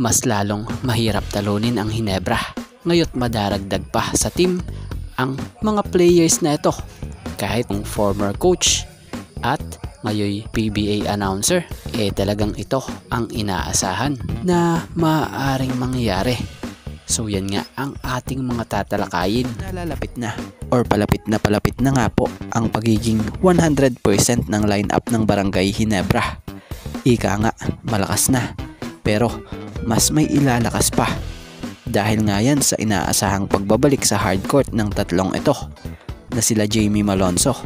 mas lalong mahirap talunin ang Ginebra. Ngayo't madaragdag pa sa team ang mga players na ito. Kahit ang former coach at ngayon PBA announcer, talagang ito ang inaasahan na maaaring mangyari. So yan nga ang ating mga tatalakayin. Nalalapit na or palapit na nga po ang pagiging 100% ng lineup ng Barangay Ginebra. Ika nga, malakas na, pero mas may ilalakas pa. Dahil nga yan sa inaasahang pagbabalik sa hardcourt ng tatlong ito na sila Jamie Malonzo,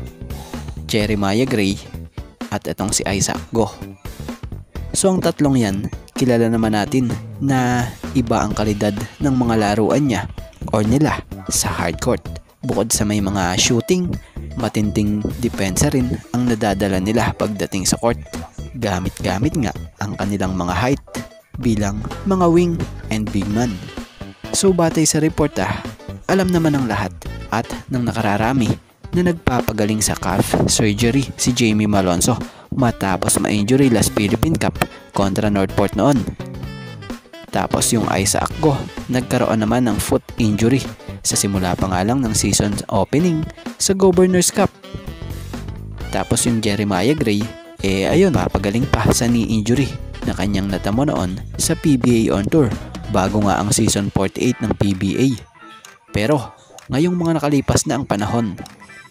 Jeremiah Gray at itong si Isaac Go. So ang tatlong yan, kilala naman natin na iba ang kalidad ng mga laruan niya or nila sa hardcourt. Bukod sa may mga shooting, matinding depensa rin ang nadadala nila pagdating sa court. Gamit-gamit nga ang kanilang mga height bilang mga wing and big man. So batay sa report alam naman ng lahat at ng nakararami na nagpapagaling sa calf surgery si Jamie Malonzo matapos ma-injury last Philippine Cup kontra Northport noon. Tapos yung Isaac Go, nagkaroon naman ng foot injury sa simula pa nga lang ng season opening sa Governors Cup. Tapos yung Jeremiah Gray, ayun, mapagaling pa sa knee injury na kanyang natamo noon sa PBA on tour bago nga ang season 48 ng PBA. Pero ngayong mga nakalipas na ang panahon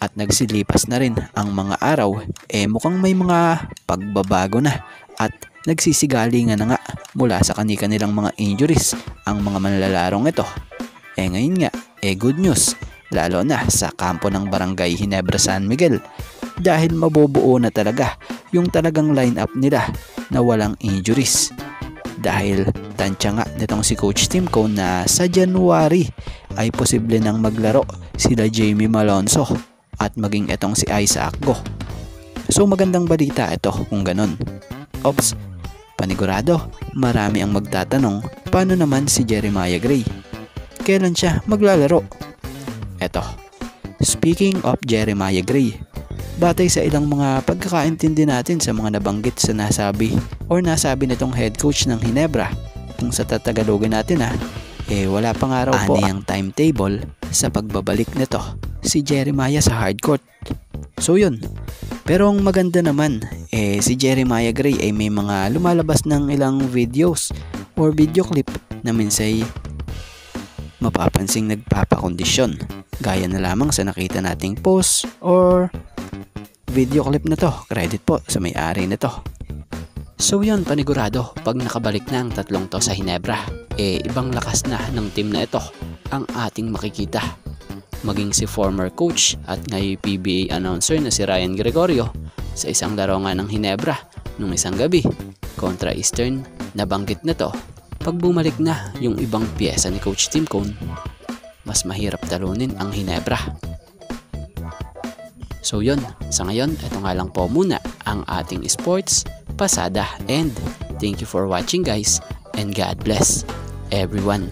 at nagsilipas na rin ang mga araw, mukhang may mga pagbabago na at nagsisigalingan na nga mula sa kanilang mga injuries ang mga manlalarong ito. Ngayon nga, good news, lalo na sa kampo ng Barangay Ginebra San Miguel dahil mabubuo na talaga yung talagang lineup nila na walang injuries. Dahil tansya nga nitong si Coach Tim Cone na sa January ay posible nang maglaro sila Jamie Malonzo at maging itong si Isaac Go. So magandang balita ito kung ganon. Ops, panigurado, marami ang magtatanong, paano naman si Jeremiah Gray? Kailan siya maglalaro? Eto, speaking of Jeremiah Gray, batay sa ilang mga pagkakaintindi natin sa mga nabanggit sa nasabi nitong head coach ng Ginebra, kung sa tatagalogin natin wala pa nga raw po ang timetable sa pagbabalik nito si Jeremiah sa hardcourt. So yun. Pero ang maganda naman, si Jeremiah Gray ay may mga lumalabas ng ilang videos or video clip na minsay mapapansing nagpapakondisyon. Gaya na lamang sa nakita nating post or video clip na to. Credit po sa may-ari nito. So yun, panigurado, pag nakabalik na ang tatlong to sa Ginebra, ibang lakas na ng team na ito ang ating makikita. Maging si former coach at ngayon PBA announcer na si Ryan Gregorio sa isang laro nga ng Ginebra nung isang gabi kontra Eastern, nabanggit na to. Pag bumalik na yung ibang piyesa ni Coach Tim Cone, mas mahirap talunin ang Ginebra. So yun, sa ngayon, ito nga lang po muna ang ating sports pasada, and thank you for watching guys, and God bless everyone.